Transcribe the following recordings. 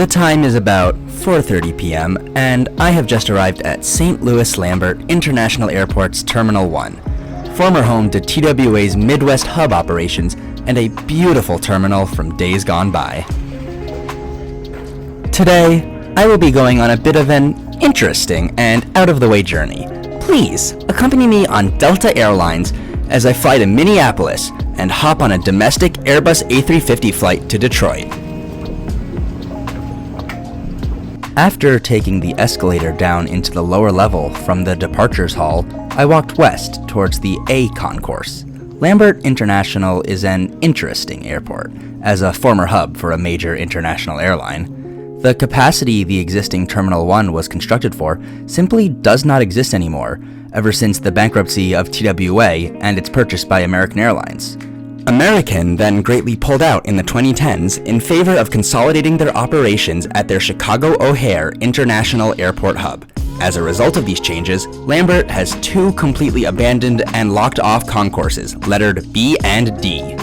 The time is about 4:30 p.m., and I have just arrived at St. Louis Lambert International Airport's Terminal 1, former home to TWA's Midwest hub operations and a beautiful terminal from days gone by. Today, I will be going on a bit of an interesting and out-of-the-way journey. Please accompany me on Delta Airlines as I fly to Minneapolis and hop on a domestic Airbus A350 flight to Detroit. After taking the escalator down into the lower level from the departures hall, I walked west towards the A concourse. Lambert International is an interesting airport, as a former hub for a major international airline. The capacity the existing Terminal 1 was constructed for simply does not exist anymore, ever since the bankruptcy of TWA and its purchase by American Airlines. American then greatly pulled out in the 2010s in favor of consolidating their operations at their Chicago O'Hare International Airport hub. As a result of these changes, Lambert has two completely abandoned and locked off concourses, lettered B and D.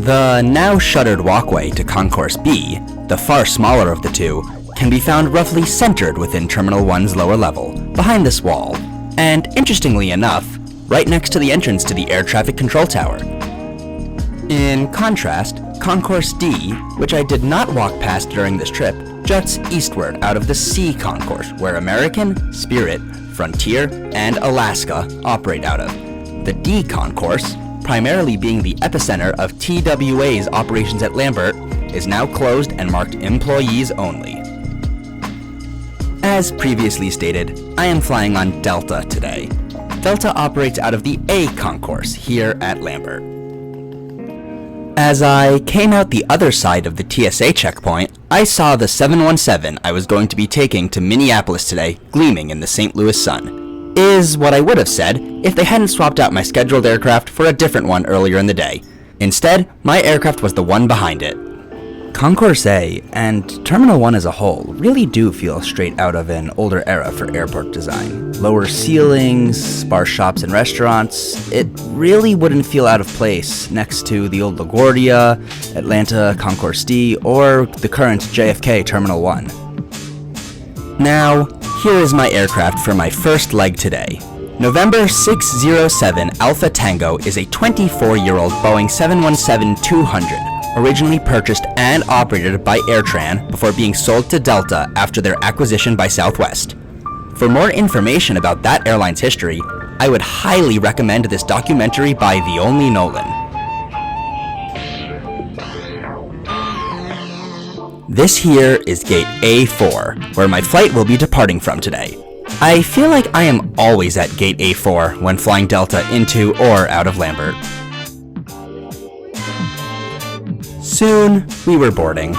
The now shuttered walkway to Concourse B, the far smaller of the two, can be found roughly centered within Terminal 1's lower level, behind this wall, and interestingly enough, right next to the entrance to the air traffic control tower. In contrast, Concourse D, which I did not walk past during this trip, juts eastward out of the C concourse, where American, Spirit, Frontier, and Alaska operate out of. The D concourse, primarily being the epicenter of TWA's operations at Lambert, is now closed and marked employees only. As previously stated, I am flying on Delta today. Delta operates out of the A concourse here at Lambert. As I came out the other side of the TSA checkpoint, I saw the 717 I was going to be taking to Minneapolis today gleaming in the St. Louis sun. Is what I would have said if they hadn't swapped out my scheduled aircraft for a different one earlier in the day. Instead, my aircraft was the one behind it. Concourse A and Terminal 1 as a whole really do feel straight out of an older era for airport design. Lower ceilings, sparse shops and restaurants. It really wouldn't feel out of place next to the old LaGuardia, Atlanta Concourse D, or the current JFK Terminal 1. Now, here is my aircraft for my first leg today. November 607 Alpha Tango is a 24-year-old Boeing 717-200, originally purchased and operated by AirTran before being sold to Delta after their acquisition by Southwest. For more information about that airline's history, I would highly recommend this documentary by The Only Nolan. This here is Gate A4, where my flight will be departing from today. I feel like I am always at Gate A4 when flying Delta into or out of Lambert. Soon, we were boarding.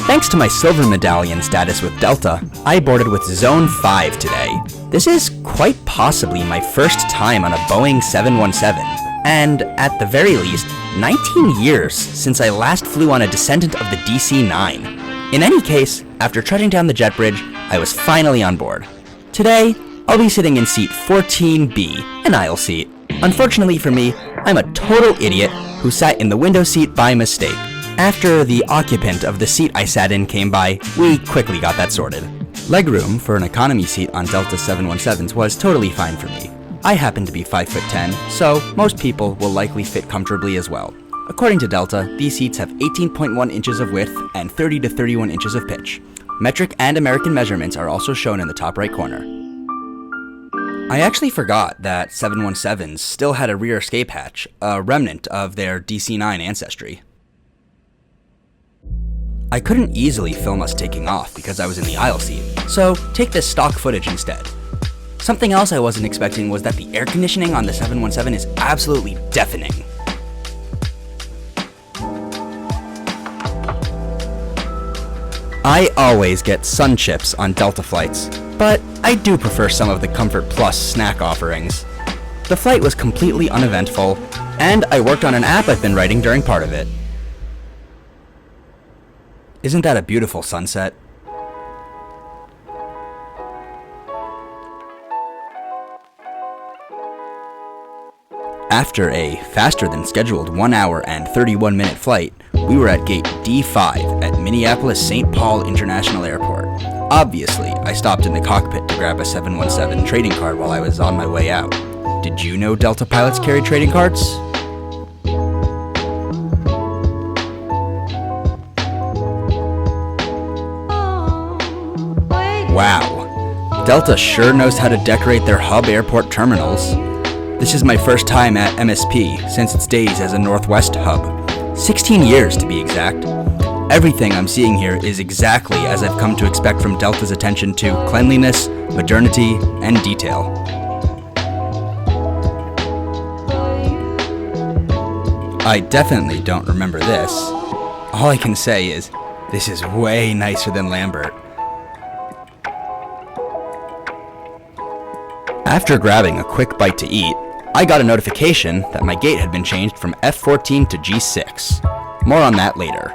Thanks to my silver medallion status with Delta, I boarded with Zone 5 today. This is quite possibly my first time on a Boeing 717, and at the very least, 19 years since I last flew on a descendant of the DC-9. In any case, after trudging down the jet bridge, I was finally on board. Today, I'll be sitting in seat 14B, an aisle seat. Unfortunately for me, I'm a total idiot who sat in the window seat by mistake. After the occupant of the seat I sat in came by, we quickly got that sorted. Legroom for an economy seat on Delta 717s was totally fine for me. I happen to be 5'10", so most people will likely fit comfortably as well. According to Delta, these seats have 18.1 inches of width and 30 to 31 inches of pitch. Metric and American measurements are also shown in the top right corner. I actually forgot that 717s still had a rear escape hatch, a remnant of their DC-9 ancestry. I couldn't easily film us taking off because I was in the aisle seat, so take this stock footage instead. Something else I wasn't expecting was that the air conditioning on the 717 is absolutely deafening. I always get sun chips on Delta flights, but I do prefer some of the Comfort Plus snack offerings. The flight was completely uneventful, and I worked on an app I've been writing during part of it. Isn't that a beautiful sunset? After a faster than scheduled 1 hour and 31 minute flight, we were at gate D5 at Minneapolis-St. Paul International Airport. Obviously, I stopped in the cockpit to grab a 717 trading card while I was on my way out. Did you know Delta pilots carry trading cards? Wow, Delta sure knows how to decorate their hub airport terminals. This is my first time at MSP since its days as a Northwest hub. 16 years to be exact. Everything I'm seeing here is exactly as I've come to expect from Delta's attention to cleanliness, modernity, and detail. I definitely don't remember this. All I can say is, this is way nicer than Lambert. After grabbing a quick bite to eat, I got a notification that my gate had been changed from F14 to G6. More on that later.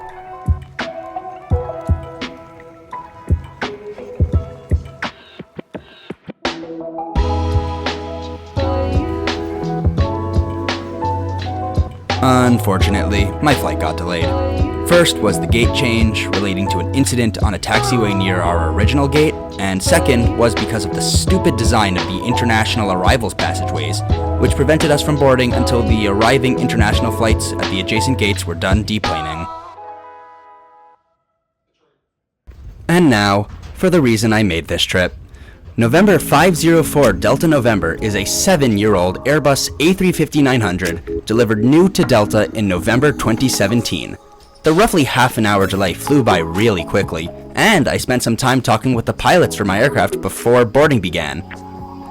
Unfortunately, my flight got delayed. First was the gate change relating to an incident on a taxiway near our original gate, and second was because of the stupid design of the international arrivals passageways, which prevented us from boarding until the arriving international flights at the adjacent gates were done deplaning. And now, for the reason I made this trip. November 504 Delta November is a 7-year-old Airbus A350-900 delivered new to Delta in November 2017. The roughly half an hour delay flew by really quickly, and I spent some time talking with the pilots for my aircraft before boarding began.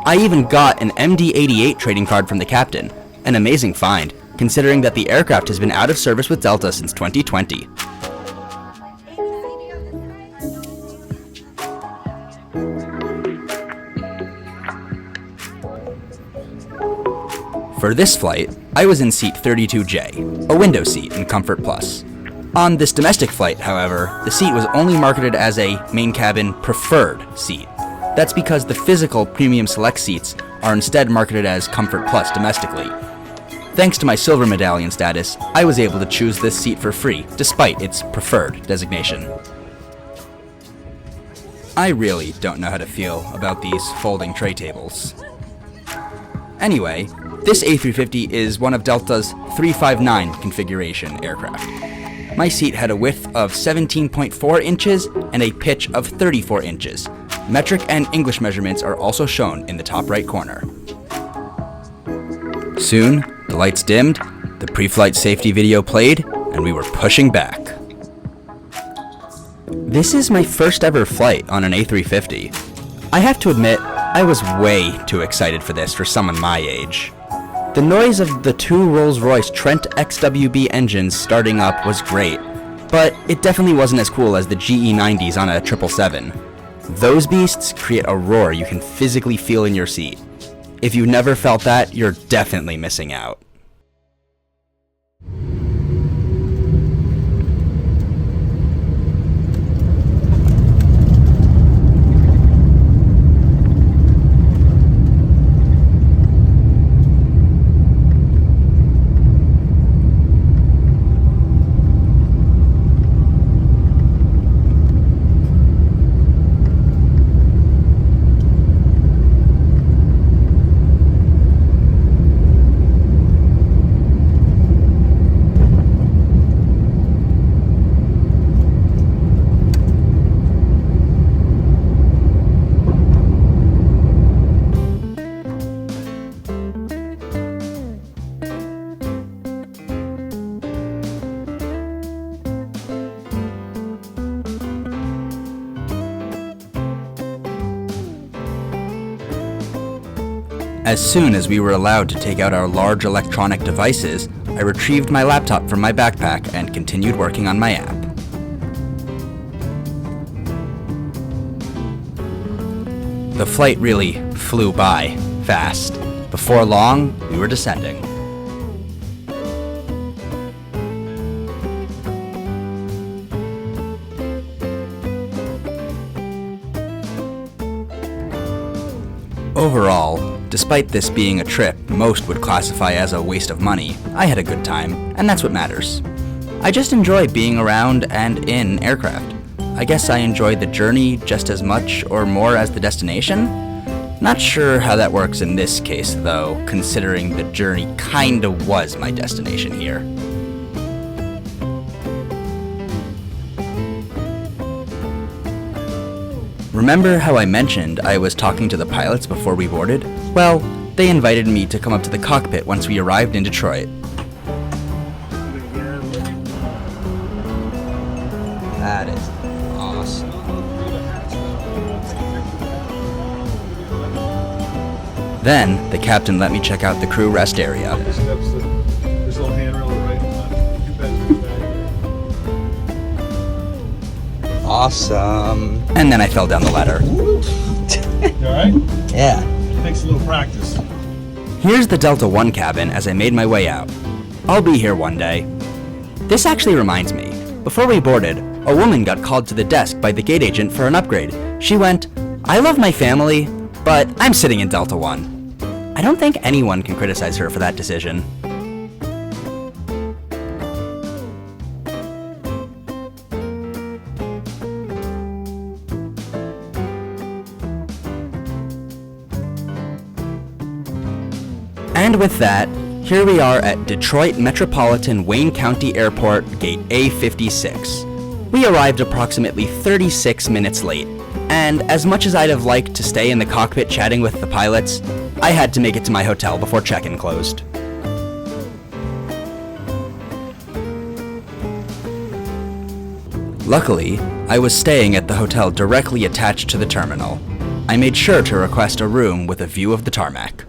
I even got an MD-88 trading card from the captain, an amazing find, considering that the aircraft has been out of service with Delta since 2020. For this flight, I was in seat 32J, a window seat in Comfort Plus. On this domestic flight, however, the seat was only marketed as a main cabin preferred seat. That's because the physical Premium Select seats are instead marketed as Comfort Plus domestically. Thanks to my silver medallion status, I was able to choose this seat for free, despite its preferred designation. I really don't know how to feel about these folding tray tables. Anyway, this A350 is one of Delta's 359 configuration aircraft. My seat had a width of 17.4 inches and a pitch of 34 inches. Metric and English measurements are also shown in the top right corner. Soon, the lights dimmed, the pre-flight safety video played, and we were pushing back. This is my first ever flight on an A350. I have to admit, I was way too excited for this for someone my age. The noise of the two Rolls-Royce Trent XWB engines starting up was great, but it definitely wasn't as cool as the GE90s on a 777. Those beasts create a roar you can physically feel in your seat. If you've never felt that, you're definitely missing out. As soon as we were allowed to take out our large electronic devices, I retrieved my laptop from my backpack and continued working on my app. The flight really flew by, fast. Before long, we were descending. Overall, despite this being a trip most would classify as a waste of money, I had a good time, and that's what matters. I just enjoy being around and in aircraft. I guess I enjoy the journey just as much or more as the destination. Not sure how that works in this case, though, considering the journey kinda was my destination here. Remember how I mentioned I was talking to the pilots before we boarded? Well, they invited me to come up to the cockpit once we arrived in Detroit. That is awesome. Then, the captain let me check out the crew rest area. There's a little handrail right in front. Awesome. And then I fell down the ladder. You alright? Yeah. Takes a little practice. Here's the Delta One cabin as I made my way out. I'll be here one day. This actually reminds me. Before we boarded, a woman got called to the desk by the gate agent for an upgrade. She went, "I love my family, but I'm sitting in Delta One." I don't think anyone can criticize her for that decision. And with that, here we are at Detroit Metropolitan Wayne County Airport, Gate A56. We arrived approximately 36 minutes late, and as much as I'd have liked to stay in the cockpit chatting with the pilots, I had to make it to my hotel before check-in closed. Luckily, I was staying at the hotel directly attached to the terminal. I made sure to request a room with a view of the tarmac.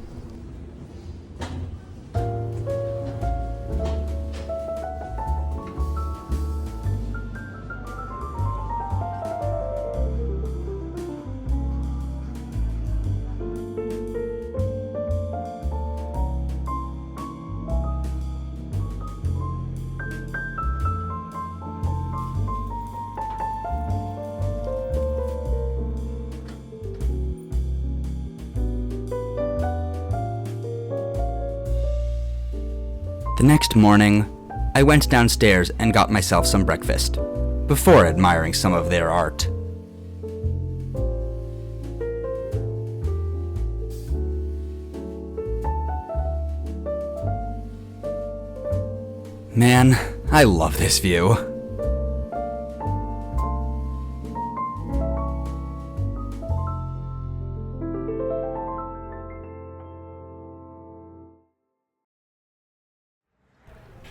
The next morning, I went downstairs and got myself some breakfast, before admiring some of their art. Man, I love this view.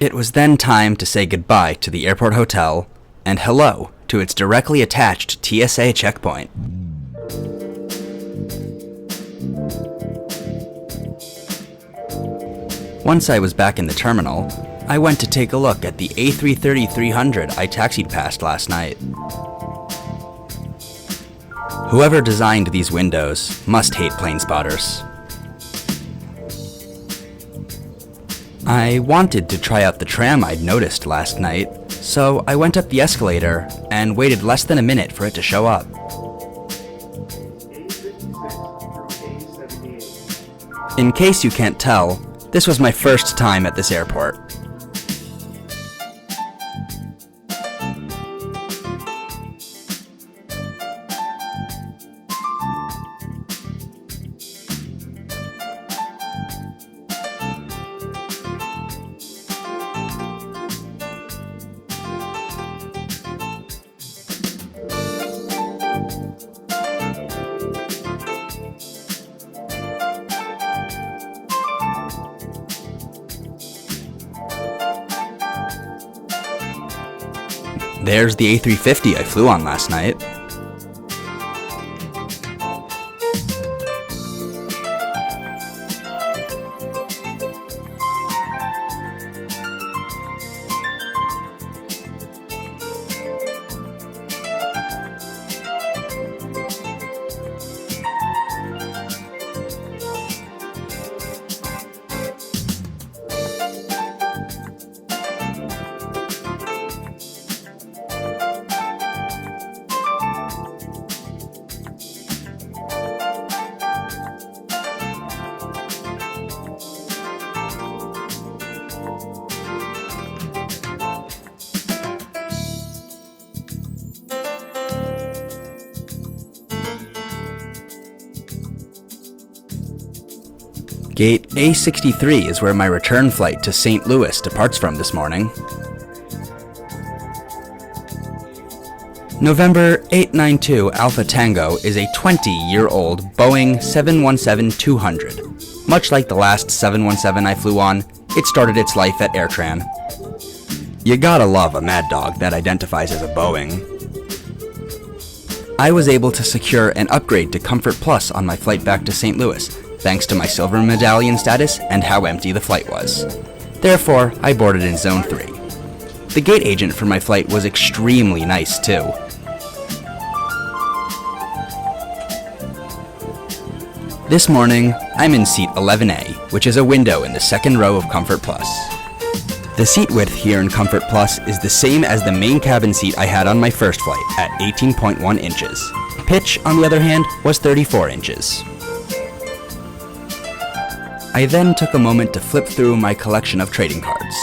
It was then time to say goodbye to the airport hotel and hello to its directly attached TSA checkpoint. Once I was back in the terminal, I went to take a look at the A330-300 I taxied past last night. Whoever designed these windows must hate plane spotters. I wanted to try out the tram I'd noticed last night, so I went up the escalator and waited less than a minute for it to show up. In case you can't tell, this was my first time at this airport. There's the A350 I flew on last night. Gate A63 is where my return flight to St. Louis departs from this morning. November 892 Alpha Tango is a 20-year-old Boeing 717-200. Much like the last 717 I flew on, it started its life at AirTran. You gotta love a mad dog that identifies as a Boeing. I was able to secure an upgrade to Comfort Plus on my flight back to St. Louis, thanks to my silver medallion status and how empty the flight was. Therefore, I boarded in Zone 3. The gate agent for my flight was extremely nice too. This morning, I'm in seat 11A, which is a window in the second row of Comfort Plus. The seat width here in Comfort Plus is the same as the main cabin seat I had on my first flight at 18.1 inches. Pitch, on the other hand, was 34 inches. I then took a moment to flip through my collection of trading cards.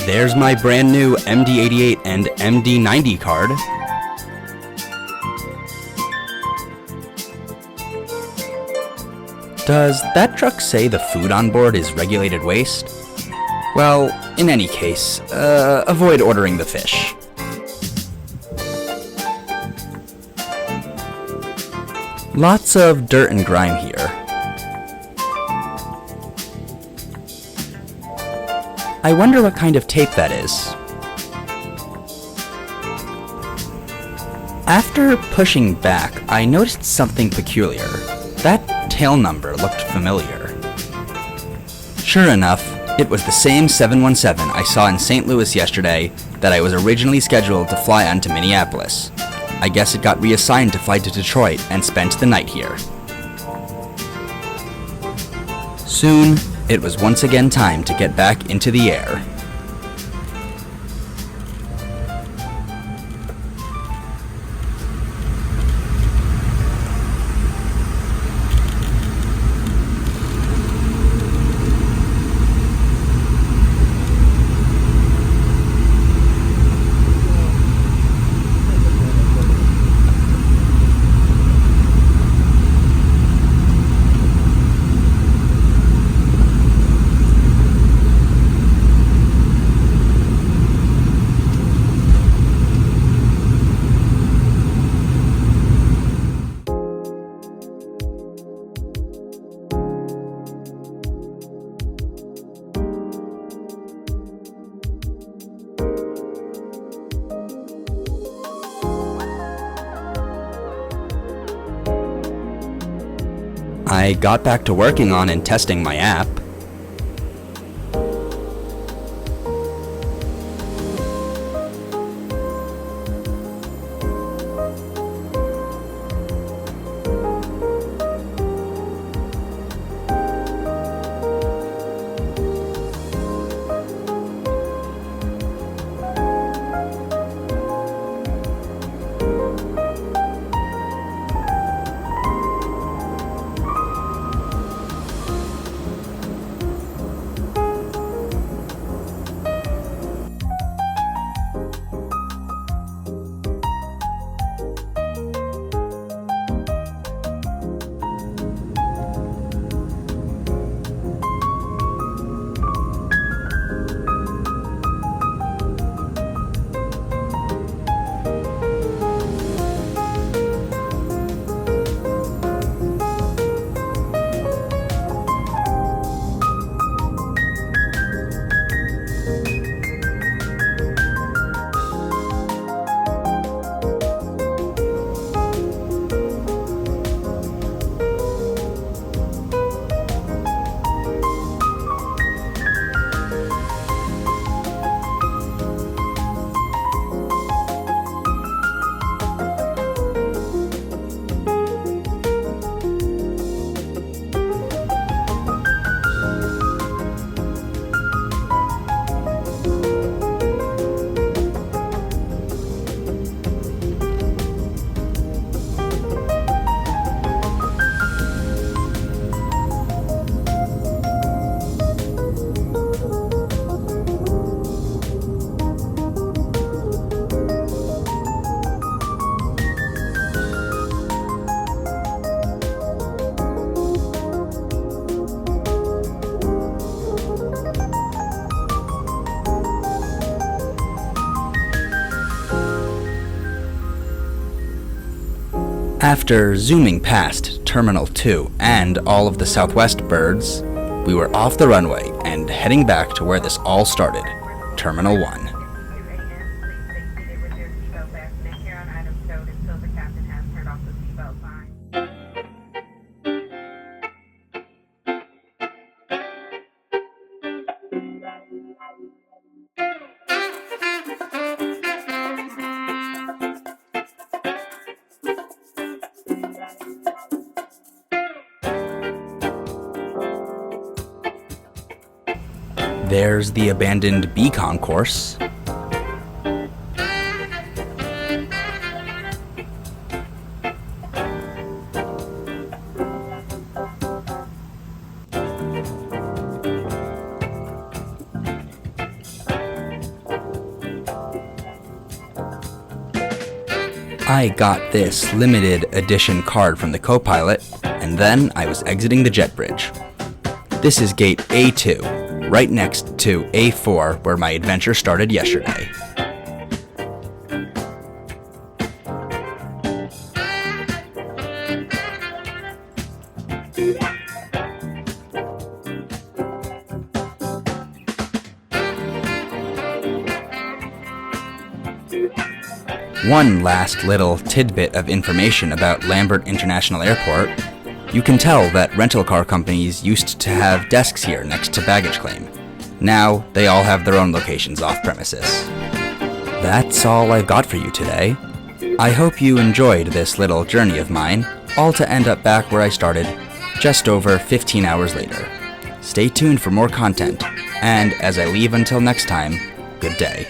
There's my brand new MD88 and MD90 card. Does that truck say the food on board is regulated waste? Well, in any case, avoid ordering the fish. Lots of dirt and grime here. I wonder what kind of tape that is. After pushing back, I noticed something peculiar. That tail number looked familiar. Sure enough, it was the same 717 I saw in St. Louis yesterday that I was originally scheduled to fly on to Minneapolis. I guess it got reassigned to fly to Detroit and spent the night here. Soon, it was once again time to get back into the air. I got back to working on and testing my app. After zooming past Terminal 2 and all of the Southwest birds, we were off the runway and heading back to where this all started, Terminal 1. There's the abandoned B concourse. I got this limited edition card from the co-pilot, and then I was exiting the jet bridge. This is gate A2, right next to A4 where my adventure started yesterday. One last little tidbit of information about Lambert International Airport. You can tell that rental car companies used to have desks here next to baggage claim. Now, they all have their own locations off premises. That's all I've got for you today. I hope you enjoyed this little journey of mine, all to end up back where I started, just over 15 hours later. Stay tuned for more content, and as I leave until next time, good day.